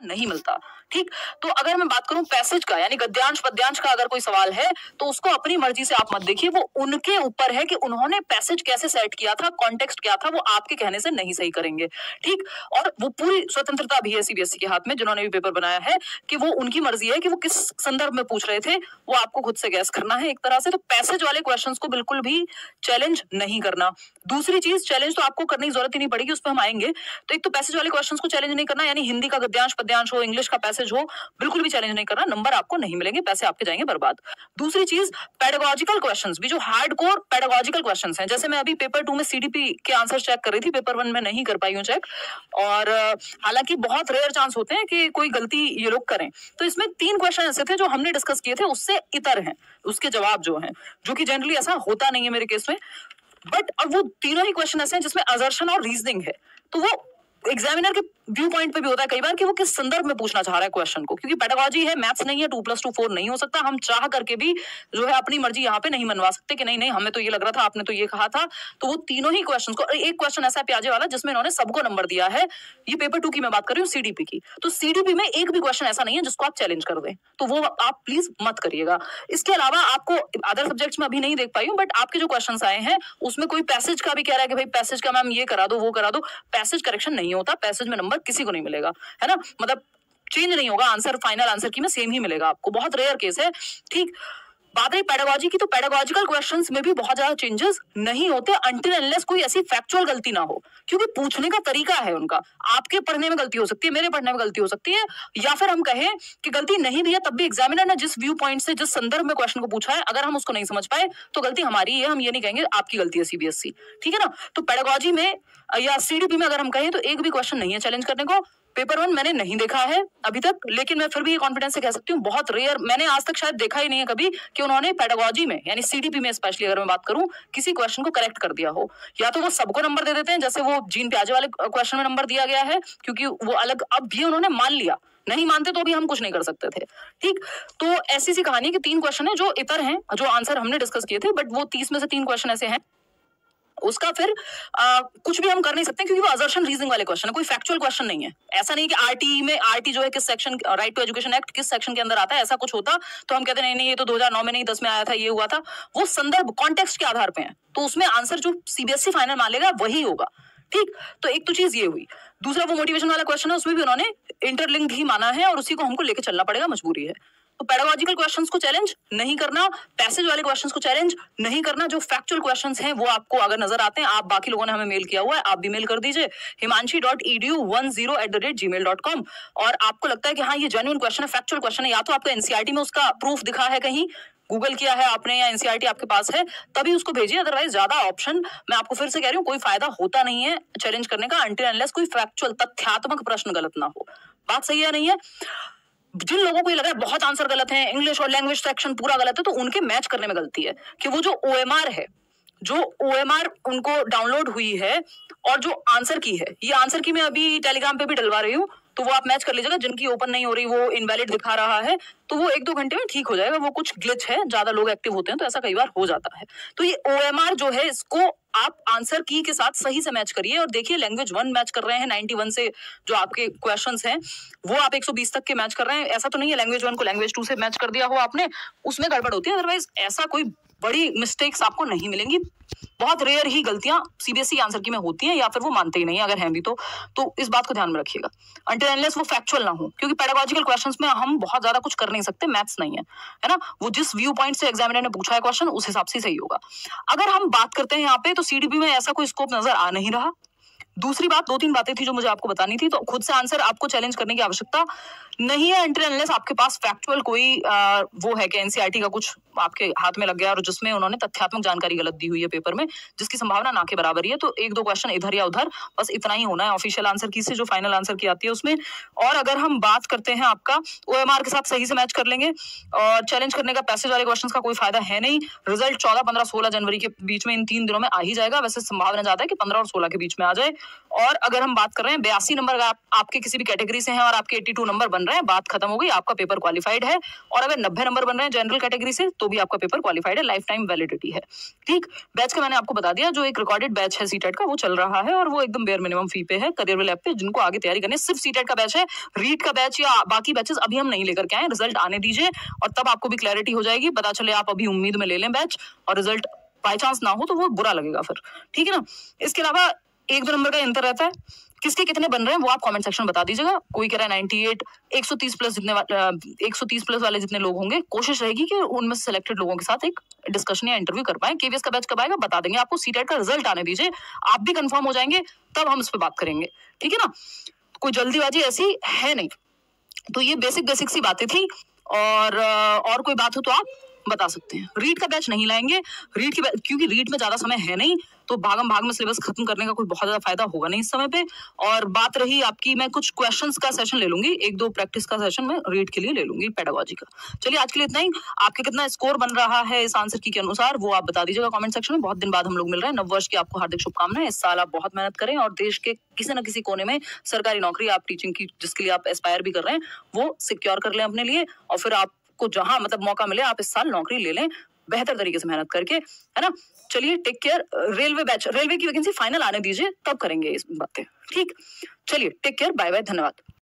नहीं मिलता। ठीक, तो अगर मैं बात करूं पैसेज का यानी गद्यांश पद्यांश का अगर कोई सवाल है तो उसको अपनी मर्जी से आप मत देखिए, वो उनके ऊपर है कि उन्होंने पैसेज कैसे सेट किया था, कॉन्टेक्स्ट क्या था, वो आपके कहने से नहीं सही करेंगे। ठीक, और वो पूरी स्वतंत्रता भी है सीबीएसई के हाथ में, जिन्होंने भी पेपर बनाया है, कि वो उनकी मर्जी है कि वो किस संदर्भ में पूछ रहे थे, वो आपको खुद से गैस करना है एक तरह से। तो पैसेज वाले क्वेश्चंस को बिल्कुल भी चैलेंज नहीं करना। दूसरी चीज, चैलेंज तो आपको करने की जरूरत ही नहीं पड़ेगी, उस पर हम आएंगे। तो एक तो पैसेज वाले क्वेश्चंस को चैलेंज नहीं करना, यानी हिंदी का गद्यांश पद्यांश हो, इंग्लिश का पैसेज हो, बिल्कुल भी चैलेंज नहीं करना, नंबर आपको नहीं मिलेंगे, पैसे आपके जाएंगे बर्बाद। दूसरी चीज, पेडागोजिकल क्वेश्चंस भी, जो हार्डकोर पेडागोजिकल क्वेश्चंस हैं, जैसे मैं अभी पेपर 2 में सीडीपी के आंसर चेक कर रही थी, पेपर 1 में नहीं कर पाई हूं चेक, और हालांकि बहुत रेयर चांस होते हैं कि कोई गलती ये लोग करें। तो इसमें 3 क्वेश्चन ऐसे थे जो हमने डिस्कस किए थे, उससे इतर हैं उसके जवाब जो हैं, जो कि जनरली ऐसा होता नहीं है मेरे केस में। बट अब वो तीनों ही क्वेश्चन ऐसे हैं जिसमें असर्शन और रीजनिंग है, तो वो एग्जामिनर के व्यू पॉइंट पे भी होता है कई बार कि वो किस संदर्भ में पूछना चाह रहा है क्वेश्चन को, क्योंकि पेडागोजी है, मैथ्स नहीं है, 2+2 4 नहीं हो सकता। हम चाह करके भी जो है अपनी मर्जी यहाँ पे नहीं मनवा सकते कि नहीं नहीं हमें तो ये लग रहा था, आपने तो ये कहा था। तो वो तीनों ही क्वेश्चन को, एक क्वेश्चन ऐसा है प्याजे वाला जिसमें इन्होंने सबको नंबर दिया है, ये पेपर 2 की मैं बात कर रही हूँ, सीडीपी की। तो सीडीपी में एक भी क्वेश्चन ऐसा नहीं है जिसको आप चैलेंज कर दें, तो वो आप प्लीज मत करिएगा। इसके अलावा आपको अदर सब्जेक्ट्स में अभी नहीं देख पाई हूँ, बट आपके जो क्वेश्चन आए हैं उसमें कोई पैसेज का भी कह रहा है कि भाई पैसेज का मैम ये करा दो वो करा दो, पैसेज करेक्शन नहीं होता, पैसेज में नंबर किसी को नहीं मिलेगा, है ना, मतलब चेंज नहीं होगा आंसर, फाइनल आंसर की में सेम ही मिलेगा आपको, बहुत रेयर केस है। ठीक, बात रही पेडागोजी की, तो पेडागोजिकल क्वेश्चंस में भी बहुत ज्यादा चेंजेस नहीं होते अनटिल अनलेस कोई ऐसी फैक्चुअल गलती ना हो, क्योंकि पूछने का तरीका है उनका। आपके पढ़ने में गलती हो सकती है, मेरे पढ़ने में गलती हो सकती है, या फिर हम कहें कि गलती नहीं भी है तब भी एग्जामिनर ने जिस व्यू पॉइंट से, जिस संदर्भ में क्वेश्चन को पूछा है, अगर हम उसको नहीं समझ पाए तो गलती हमारी है, हम ये नहीं कहेंगे आपकी गलती है सीबीएसई। ठीक है ना, तो पेडागोजी में या सीडीपी में अगर हम कहें तो एक भी क्वेश्चन नहीं है चैलेंज करने को। पेपर 1 मैंने नहीं देखा है अभी तक, लेकिन मैं फिर भी कॉन्फिडेंस से कह सकती हूँ बहुत रेयर, मैंने आज तक शायद देखा ही नहीं है कभी कि उन्होंने पेडागोजी में यानी सीडीपी में स्पेशली अगर मैं बात करूं किसी क्वेश्चन को करेक्ट कर दिया हो। या तो वो सबको नंबर दे देते हैं, जैसे वो जीन प्याजे वाले क्वेश्चन में नंबर दिया गया है क्योंकि वो अलग, अब भी उन्होंने मान लिया, नहीं मानते तो भी हम कुछ नहीं कर सकते थे। ठीक, तो ऐसी सी कहानी कि 3 क्वेश्चन है जो इतर हैं, जो आंसर हमने डिस्कस किए थे, बट वो 30 में से 3 क्वेश्चन ऐसे हैं, उसका फिर कुछ भी हम कर नहीं सकते क्योंकि वो असर्शन रीजनिंग वाले क्वेश्चन है, कोई फैक्चुअल क्वेश्चन नहीं है। ऐसा नहीं कि आरटी में, आरटी जो है किस section, right to education act किस सेक्शन के अंदर आता है, ऐसा कुछ होता तो हम कहते नहीं नहीं ये तो 2009 में नहीं 10 में आया था, ये हुआ था। वो संदर्भ कॉन्टेक्स्ट के आधार पे है, तो उसमें आंसर जो सीबीएसई फाइनल मानेगा वही होगा। ठीक, तो एक तो चीज ये हुई। दूसरा वो मोटिवेशन वाला क्वेश्चन है, उसमें भी उन्होंने इंटरलिंक ही माना है और उसी को हमको लेके चलना पड़ेगा, मजबूरी है। तो पेडागोजिकल क्वेश्चंस को चैलेंज नहीं करना, पैसेज वाले क्वेश्चंस को चैलेंज नहीं करना, जो फैक्चुअल क्वेश्चंस हैं वो आपको अगर नजर आते हैं, आप बाकी लोगों ने हमें मेल किया हुआ है, आप भी मेल कर दीजिए himanshi.edu10@gmail.com। और आपको लगता है कि हाँ ये जेन्युइन क्वेश्चन है, फैक्चुअल क्वेश्चन है, या तो आपको एनसीईआरटी में उसका प्रूफ दिखा है, कहीं गूगल किया है आपने या एनसीईआरटी आपके पास है, तभी उसको भेजिए। अदरवाइज ज्यादा ऑप्शन, मैं आपको फिर से कह रही हूँ, कोई फायदा होता नहीं है चैलेंज करने का अनटिल अनलेस कोई फैक्चुअल तथ्यात्मक प्रश्न गलत ना हो। बात सही है नहीं है? जिन लोगों को ये लग रहा है बहुत आंसर गलत है, इंग्लिश और लैंग्वेज सेक्शन पूरा गलत है, तो उनके मैच करने में गलती है कि वो जो ओएमआर है, जो ओएमआर उनको डाउनलोड हुई है और जो आंसर की है, ये आंसर की मैं अभी टेलीग्राम पे भी डलवा रही हूँ, तो वो आप मैच कर लीजिएगा। जिनकी ओपन नहीं हो रही, वो इनवैलिड दिखा रहा है, तो वो 1-2 घंटे में ठीक हो जाएगा। वो कुछ ग्लिच है, ज्यादा लोग एक्टिव होते हैं तो ऐसा कई बार हो जाता है। तो ये ओएमआर जो है, इसको आप आंसर की के साथ सही से मैच करिए और देखिए लैंग्वेज 1 मैच कर रहे हैं 91 से, जो आपके क्वेश्चंस हैं वो आप 120 तक के मैच कर रहे हैं। ऐसा तो नहीं है लैंग्वेज 1 को लैंग्वेज 2 से मैच कर दिया हो आपने, उसमें गड़बड़ होती है। अदरवाइज ऐसा कोई बड़ी मिस्टेक्स आपको नहीं मिलेंगी। बहुत रेयर ही गलतियां सीबीएसई आंसर की में होती हैं, या फिर वो मानते ही नहीं, अगर हैं भी तो इस बात को ध्यान में रखिएगा अनटिल अनलेस वो फैक्चुअल ना हो, क्योंकि पेडागोजिकल क्वेश्चंस में हम बहुत ज्यादा कुछ कर नहीं सकते, मैथ्स नहीं है, है ना। वो जिस व्यू पॉइंट से एग्जामिनर ने पूछा है क्वेश्चन, उस हिसाब से सही होगा। अगर हम बात करते हैं यहाँ पे, तो सीडीपी में ऐसा कोई स्कोप नजर आ नहीं रहा। दूसरी बात, 2-3 बातें थी जो मुझे आपको बतानी थी। तो खुद से आंसर आपको चैलेंज करने की आवश्यकता नहीं है अनटिल अनलेस आपके पास फैक्चुअल कोई वो है कि एनसीईआरटी का कुछ आपके हाथ में लग गया और जिसमें उन्होंने तथ्यात्मक जानकारी गलत दी हुई है पेपर में, जिसकी संभावना ना के बराबर ही है। तो 1-2 क्वेश्चन इधर या उधर, बस इतना ही होना है ऑफिशियल आंसर की से, जो फाइनल आंसर की आती है उसमें। और अगर हम बात करते हैं आपका ओएमआर के साथ सही से मैच कर लेंगे, और चैलेंज करने का पैसेज वाले क्वेश्चन का कोई फायदा है नहीं। रिजल्ट 14, 15, 16 जनवरी के बीच में, इन 3 दिनों में आ ही जाएगा। वैसे संभावना ज्यादा है कि 15 और 16 के बीच में आ जाए। और अगर हम बात कर रहे हैं 82 नंबर आपके किसी भी कैटेगरी से हैं और आपके 82 नंबर बन रहे हैं, बात खत्म हो गई, आपका पेपर क्वालिफाइड है। और अगर 90 नंबर बन रहे हैं जनरल कैटेगरी से तो भी आपका पेपर क्वालिफाइड है, लाइफ टाइम वैलिडिटी है। ठीक, बैच का मैंने आपको बता दिया, जो एक रिकॉर्डेड बैच है सीटेट का वो चल रहा है और वो एकदम बेयर मिनिमम फी पे है, करियर ऐप पे। जिनको आगे तैयारी करनी है, सिर्फ सीटेट का बैच है, रीट का बैच या बाकी बैचेस अभी हम नहीं लेकर के आए, रिजल्ट आने दीजिए और तब आपको भी क्लैरिटी हो जाएगी। पता चले आप अभी उम्मीद में ले लें बैच और रिजल्ट बाई चांस ना हो तो वो बुरा लगेगा फिर, ठीक है ना। इसके अलावा 1-2 नंबर का अंतर रहता है, किसके कितने बन रहे हैं वो आप कमेंट सेक्शन में बता दीजिएगा। कोई कह रहा है 98, 130 प्लस जितने 130 प्लस वाले जितने लोग होंगे, कोशिश रहेगी कि उनमें से सिलेक्टेड लोगों के साथ एक डिस्कशन या इंटरव्यू कर पाए। केवीएस का बैच कब आएगा बता देंगे आपको, सीटेट का रिजल्ट आने दीजिए, आप भी कंफर्म हो जाएंगे, तब हम इस पर बात करेंगे, ठीक है ना। कोई जल्दीबाजी ऐसी है नहीं। तो ये बेसिक सी बातें थी और कोई बात हो तो आप बता सकते हैं। रीट का बैच नहीं लाएंगे, रीट की क्योंकि रीट में ज्यादा समय है नहीं, तो भागम भाग में सिलेबस खत्म करने का कोई बहुत ज्यादा फायदा होगा नहीं इस समय पे। और बात रही आपकी, मैं कुछ क्वेश्चंस का सेशन ले लूंगी, 1-2 प्रैक्टिस का सेशन में रीट के लिए ले लूंगी, पेडागोजी का। चलिए आज के लिए इतना ही। आपके कितना स्कोर बन रहा है इस आंसर की के अनुसार वो आप बता दीजिएगा कमेंट सेक्शन में। बहुत दिन बाद हम लोग मिल रहे हैं, नववर्ष की आपको हार्दिक शुभकामनाएं। इस साल आप बहुत मेहनत करें और देश के किसी न किसी कोने में सरकारी नौकरी, आप टीचिंग की जिसके लिए आप एस्पायर भी कर रहे हैं, वो सिक्योर कर लें अपने लिए और फिर आपको जहां मतलब मौका मिले आप इस साल नौकरी ले लें बेहतर तरीके से मेहनत करके, है ना। चलिए टेक केयर। रेलवे की वैकेंसी फाइनल आने दीजिए, तब करेंगे इस बातें, ठीक। चलिए टेक केयर, बाय बाय, धन्यवाद।